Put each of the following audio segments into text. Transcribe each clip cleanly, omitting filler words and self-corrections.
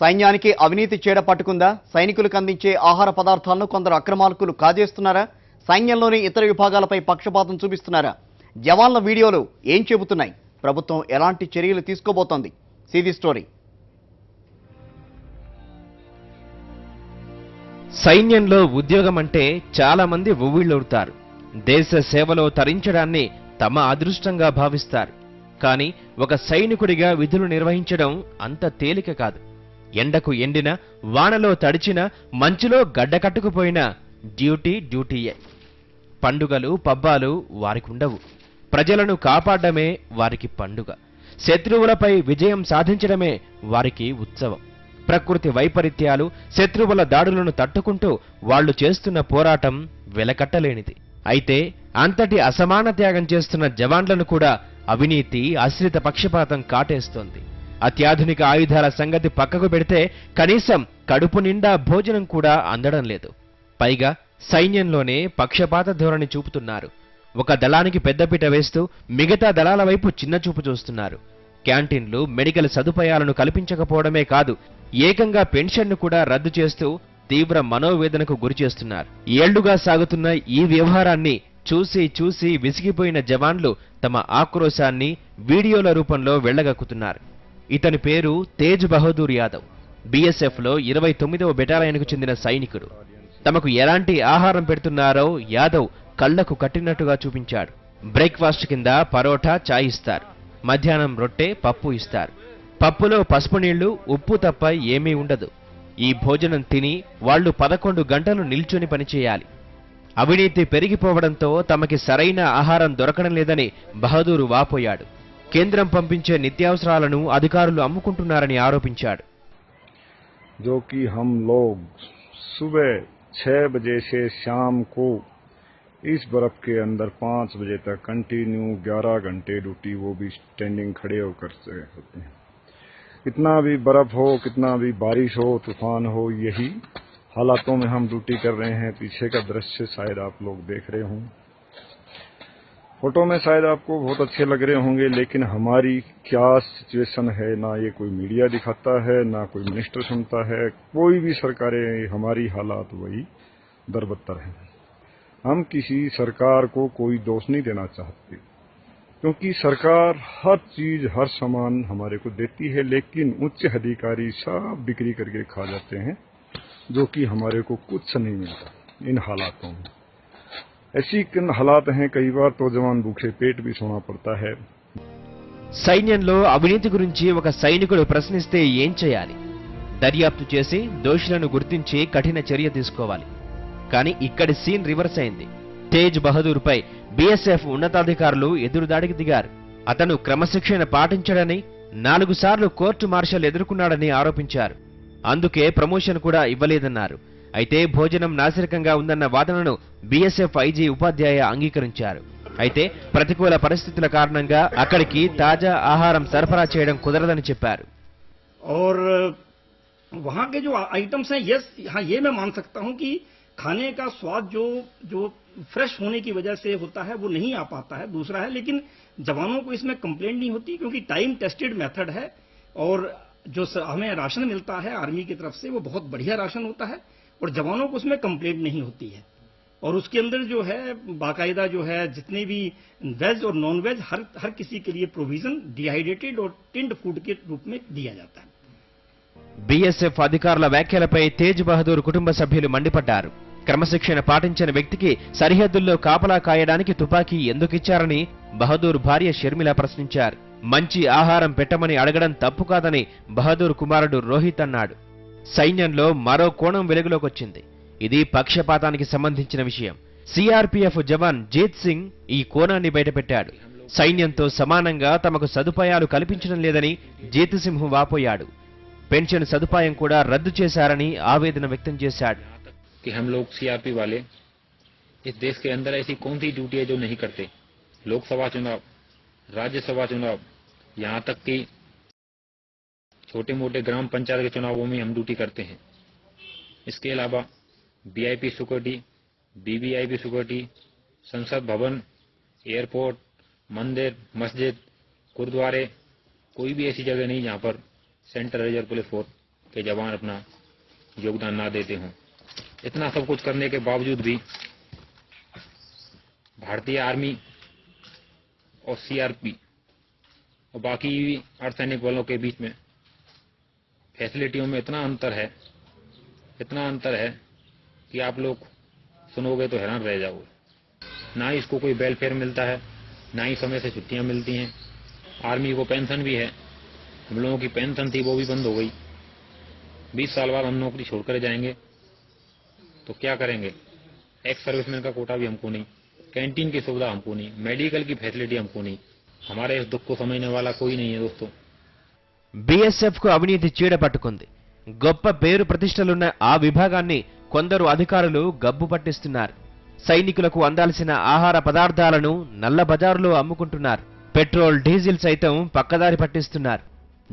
సైన్యానికి అవినీతి చీడ పట్టుకుందా? సైనికులకు అందించే ఆహార పదార్థాలను కొందరు అక్రమార్కులు కాజేస్తున్నారా? సైన్యంలోని ఇతర విభాగాలపై పక్షపాతం చూపిస్తున్నారా? జవాన్ల వీడియోలు ఏం చెబుతున్నాయి? ప్రభుత్వం ఎలాంటి చర్యలు తీసుకోబోతోంది? సీది స్టోరీ. సైన్యంలో ఉద్యోగం అంటే చాలా మంది ఉవ్విళ్ళూరుతారు. దేశ సేవలో తరించడాన్ని తమ అదృష్టంగా భావిస్తారు. కానీ ఒక సైనికుడిగా విధులు నిర్వహించడం అంత తేలిక కాదు. ఎండకు ఎండిన, వానలో తడిచిన, మంచులో గడ్డకట్టుకుపోయిన డ్యూటీయే. పండుగలు పబ్బాలు వారికుండవు. ప్రజలను కాపాడమే వారికి పండుగ. శత్రువులపై విజయం సాధించడమే వారికి ఉత్సవం. ప్రకృతి వైపరీత్యాలు, శత్రువుల దాడులను తట్టుకుంటూ వాళ్లు చేస్తున్న పోరాటం వెలకట్టలేనిది. అయితే అంతటి అసమాన త్యాగం చేస్తున్న జవాన్లను కూడా అవినీతి, ఆశ్రిత పక్షపాతం కాటేస్తోంది. అత్యాధునిక ఆయుధాల సంగతి పక్కకు పెడితే కనీసం కడుపు నిండా భోజనం కూడా అందడం లేదు. పైగా సైన్యంలోనే పక్షపాత ధోరణి చూపుతున్నారు. ఒక దళానికి పెద్దపీట వేస్తూ మిగతా దళాల వైపు చిన్నచూపు చూస్తున్నారు. క్యాంటీన్లు, మెడికల్ సదుపాయాలను కల్పించకపోవడమే కాదు, ఏకంగా పెన్షన్ను కూడా రద్దు చేస్తూ తీవ్ర మనోవేదనకు గురిచేస్తున్నారు. ఏళ్లుగా సాగుతున్న ఈ వ్యవహారాన్ని చూసి చూసి విసిగిపోయిన జవాన్లు తమ ఆక్రోశాన్ని వీడియోల రూపంలో వెళ్లగక్కుతున్నారు. ఇతని పేరు తేజ్ బహదూర్ యాదవ్. బీఎస్ఎఫ్లో 29వ బెటాలియన్కు చెందిన సైనికుడు. తమకు ఎలాంటి ఆహారం పెడుతున్నారో యాదవ్ కళ్లకు కట్టినట్టుగా చూపించాడు. బ్రేక్ఫాస్ట్ కింద పరోటా, చాయ్ ఇస్తారు. మధ్యాహ్నం రొట్టె, పప్పు ఇస్తారు. పప్పులో పసుపు నీళ్లు, ఉప్పు తప్ప ఏమీ ఉండదు. ఈ భోజనం తిని వాళ్లు 11 గంటలు నిల్చొని పనిచేయాలి. అవినీతి పెరిగిపోవడంతో తమకి సరైన ఆహారం దొరకడం లేదని బహదూరు వాపోయాడు. కేంద్రం పంపించే నిత్యావసరాలను అధికారులు అమ్ముకుంటున్నారని ఆరోపించాడు. जो कि हम लोग सुबह 6 बजे से शाम को इस बर्फ के अंदर 5 बजे तक कंटिन्यू 11 घंटे ड्यूटी, वो भी स्टैंडिंग खड़े होकर से होते हैं. कितना भी बर्फ हो, कितना भी बारिश हो, तूफान हो, यही हालातों में हम ड्यूटी कर रहे हैं. पीछे का दृश्य शायद आप लोग देख रहे हों. फोटो में शायद आपको बहुत अच्छे लग रहे होंगे, लेकिन हमारी क्या सिचुएशन है ना ये कोई मीडिया दिखाता है, ना कोई मिनिस्टर सुनता है, कोई भी सरकारें. हमारी हालात वही दरबत्तर हैं. हम किसी सरकार को कोई दोष नहीं देना चाहते, क्योंकि सरकार हर चीज, हर सामान हमारे को देती है, लेकिन उच्च अधिकारी सब बिक्री करके खा जाते हैं, जो कि हमारे को कुछ नहीं मिलता इन हालातों में. ऐसी हालात हैं, कई बार तो जवान भूखे पेट भी सोना पड़ता है. సైన్యంలో అవినీతి గురించి ఒక సైనికుడు ప్రశ్నిస్తే ఏం చేయాలి? దర్యాప్తు చేసి దోషులను గుర్తించి కఠిన చర్య తీసుకోవాలి. కానీ ఇక్కడి సీన్ రివర్స్ అయింది. తేజ్ బహదూర్పై బీఎస్ఎఫ్ ఉన్నతాధికారులు ఎదురుదాడికి దిగారు. అతను క్రమశిక్షణ పాటించడని, 4 సార్లు కోర్టు మార్షల్ ఎదుర్కొన్నాడని ఆరోపించారు. అందుకే ప్రమోషన్ కూడా ఇవ్వలేదన్నారు. అయితే భోజనం నాసిరకంగా ఉందన్న వాదనను బీఎస్ఎఫ్ ఐజీ ఉపాధ్యాయ అంగీకరించారు. అయితే ప్రతికూల పరిస్థితుల కారణంగా అక్కడికి తాజా ఆహారం సరఫరా చేయడం కుదరదని చెప్పారు. और वहाँ के जो आइटम्स हैं, यस, हाँ, ये मैं मान सकता हूँ कि खाने का स्वाद जो फ्रेश होने की वजह से होता है वो नहीं आ पाता है. दूसरा है, लेकिन जवानों को इसमें कंप्लेंट नहीं होती, क्योंकि टाइम टेस्टेड मेथड है. और जो हमें राशन मिलता है आर्मी की तरफ से, वो बहुत बढ़िया राशन होता है और जवानों को उसमें कंप्लेंट नहीं होती है. और उसके अंदर जो है बाकायदा जो है जितने भी वेज और नॉन वेज हर किसी के लिए प्रोविजन डिहाइड्रेटेड और टिंड फूड के रूप में दिया जाता है. బీఎస్ఎఫ్ అధికారుల వ్యాఖ్యలపై తేజ్ బహదూర్ కుటుంబ సభ్యులు మండిపడ్డారు. క్రమశిక్షణ పాటించిన వ్యక్తికి సరిహద్దుల్లో కాపలా కాయడానికి తుపాకీ ఎందుకిచ్చారని బహదూర్ భార్య షర్మిల ప్రశ్నించారు. మంచి ఆహారం పెట్టమని అడగడం తప్పు కాదని బహదూర్ కుమారుడు రోహిత్ అన్నాడు. సైన్యంలో మరో కోణం వెలుగులోకొచ్చింది. ఇది పక్షపాతానికి సంబంధించిన విషయం. సిఆర్పీఎఫ్ జవాన్ జీత్ సింగ్ ఈ కోణాన్ని బయటపెట్టాడు. సైన్యంతో సమానంగా తమకు సదుపాయాలు కల్పించడం లేదని జీత్ సింహ్ వాపోయాడు. పెన్షన్ సదుపాయం కూడా రద్దు చేశారని ఆవేదన వ్యక్తం చేశాడు. कि हम लोग सीआरपी वाले इस देश के अंदर ऐसी कौन सी ड्यूटी है जो नहीं करते. लोकसभा चुनाव, राज्यसभा चुनाव, यहाँ तक कि छोटे मोटे ग्राम पंचायत के चुनावों में हम ड्यूटी करते हैं. इसके अलावा वीआईपी सिक्योरिटी, वीवीआईपी सिक्योरिटी, संसद भवन, एयरपोर्ट, मंदिर, मस्जिद, गुरुद्वारे, कोई भी ऐसी जगह नहीं जहाँ पर सेंट्रल रिजर्व पुलिस फोर्स कि जवान अपना योगदान ना देते हों। इतना सब कुछ करने के बावजूद भी भारतीय आर्मी और सीआरपी और बाकी अर्धसैनिक बलों के बीच में फैसिलिटियों में इतना अंतर है कि आप लोग सुनोगे तो हैरान रह जाओगे। ना ही इसको कोई वेलफेयर मिलता है, ना ही समय से छुट्टियां मिलती हैं। आर्मी को पेंशन भी है, हम लोगों की पेंशन थी वो भी बंद हो गई। 20 साल बाद हम नौकरी छोड़कर जाएंगे तो क्या करेंगे? एक्स सर्विसमैन का कोटा भी हमको नहीं, कैंटीन की सुविधा हमको नहीं, मेडिकल की फैसिलिटी हमको नहीं। हमारे इस दुख को समझने वाला कोई नहीं है दोस्तों। బీఎస్ఎఫ్ కు అవినీతి చీడ పట్టుకుంది. గొప్ప పేరు ప్రతిష్టలున్న ఆ విభాగాన్ని కొందరు అధికారులు గబ్బు పట్టిస్తున్నారు. సైనికులకు అందాల్సిన ఆహార పదార్థాలను నల్ల బజారులో అమ్ముకుంటున్నారు. పెట్రోల్, డీజిల్ సైతం పక్కదారి పట్టిస్తున్నారు.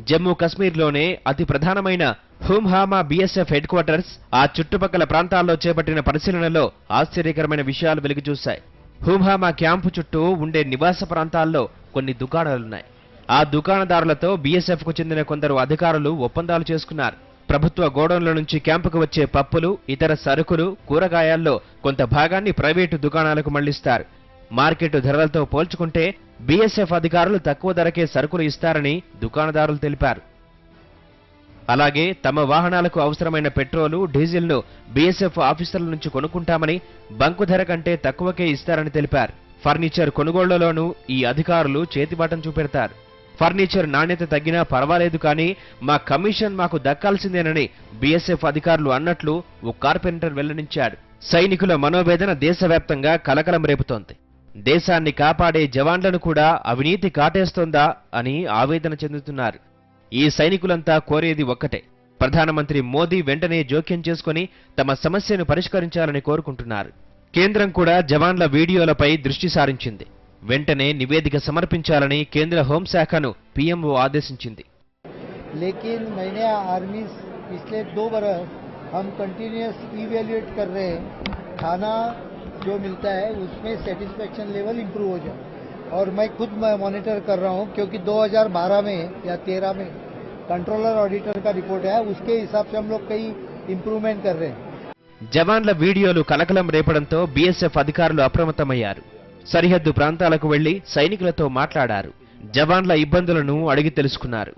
జమ్మూ కశ్మీర్లోనే అతి ప్రధానమైన హుమ్హామా బీఎస్ఎఫ్ హెడ్ క్వార్టర్స్, ఆ చుట్టుపక్కల ప్రాంతాల్లో చేపట్టిన పరిశీలనలో ఆశ్చర్యకరమైన విషయాలు వెలుగుచూశాయి. హుమ్హామా క్యాంపు చుట్టూ ఉండే నివాస ప్రాంతాల్లో కొన్ని దుకాణాలున్నాయి. ఆ దుకాణదారులతో బీఎస్ఎఫ్ కు చెందిన కొందరు అధికారులు ఒప్పందాలు చేసుకున్నారు. ప్రభుత్వ గోడౌన్ల నుంచి క్యాంపుకు వచ్చే పప్పులు, ఇతర సరుకులు, కూరగాయల్లో కొంత భాగాన్ని ప్రైవేటు దుకాణాలకు మళ్లిస్తారు. మార్కెట్ ధరలతో పోల్చుకుంటే బీఎస్ఎఫ్ అధికారులు తక్కువ ధరకే సరుకులు ఇస్తారని దుకాణదారులు తెలిపారు. అలాగే తమ వాహనాలకు అవసరమైన పెట్రోలు, డీజిల్ను బీఎస్ఎఫ్ ఆఫీసర్ల నుంచి కొనుక్కుంటామని, బంకు ధర కంటే తక్కువకే ఇస్తారని తెలిపారు. ఫర్నిచర్ కొనుగోళ్లలోనూ ఈ అధికారులు చేతిబాటం చూపెడతారు. ఫర్నిచర్ నాణ్యత తగ్గినా పర్వాలేదు కానీ మా కమిషన్ మాకు దక్కాల్సిందేనని బీఎస్ఎఫ్ అధికారులు అన్నట్లు ఓ కార్పెంటర్ వెల్లడించాడు. సైనికుల మనోవేదన దేశవ్యాప్తంగా కలకలం రేపుతోంది. దేశాన్ని కాపాడే జవాన్లను కూడా అవినీతి కాటేస్తోందా అని ఆవేదన చెందుతున్నారు. ఈ సైనికులంతా కోరేది ఒక్కటే, ప్రధానమంత్రి మోదీ వెంటనే జోక్యం చేసుకుని తమ సమస్యను పరిష్కరించాలని కోరుకుంటున్నారు. కేంద్రం కూడా జవాన్ల వీడియోలపై దృష్టి సారించింది. వెంటనే నివేదిక సమర్పించాలని కేంద్ర హోంశాఖను పీఎంఓ ఆదేశించింది. लेकिन मैंने आर्मी पिछले 2 बरस हम कंटिन्यूस इवैल्यूएट कर रहे हैं, खाना जो मिलता है उसमें सेटिस्फेक्शन लेवल इम्प्रूव हो जाए, और मैं खुद मॉनिटर कर रहा हूं क्योंकि 2012 में या 13 में कंट्रोलर ऑडिटर का रिपोर्ट है, उसके हिसाब से हम लोग कई इम्प्रूवमेंट कर रहे हैं. జవాన్ల వీడియోలు కలకలం రేపడంతో బీఎస్ఎఫ్ అధికారులు అప్రమత్తమయ్యారు. సరిహద్దు ప్రాంతాలకు వెళ్లి సైనికులతో మాట్లాడారు. జవాన్ల ఇబ్బందులను అడిగి తెలుసుకున్నారు.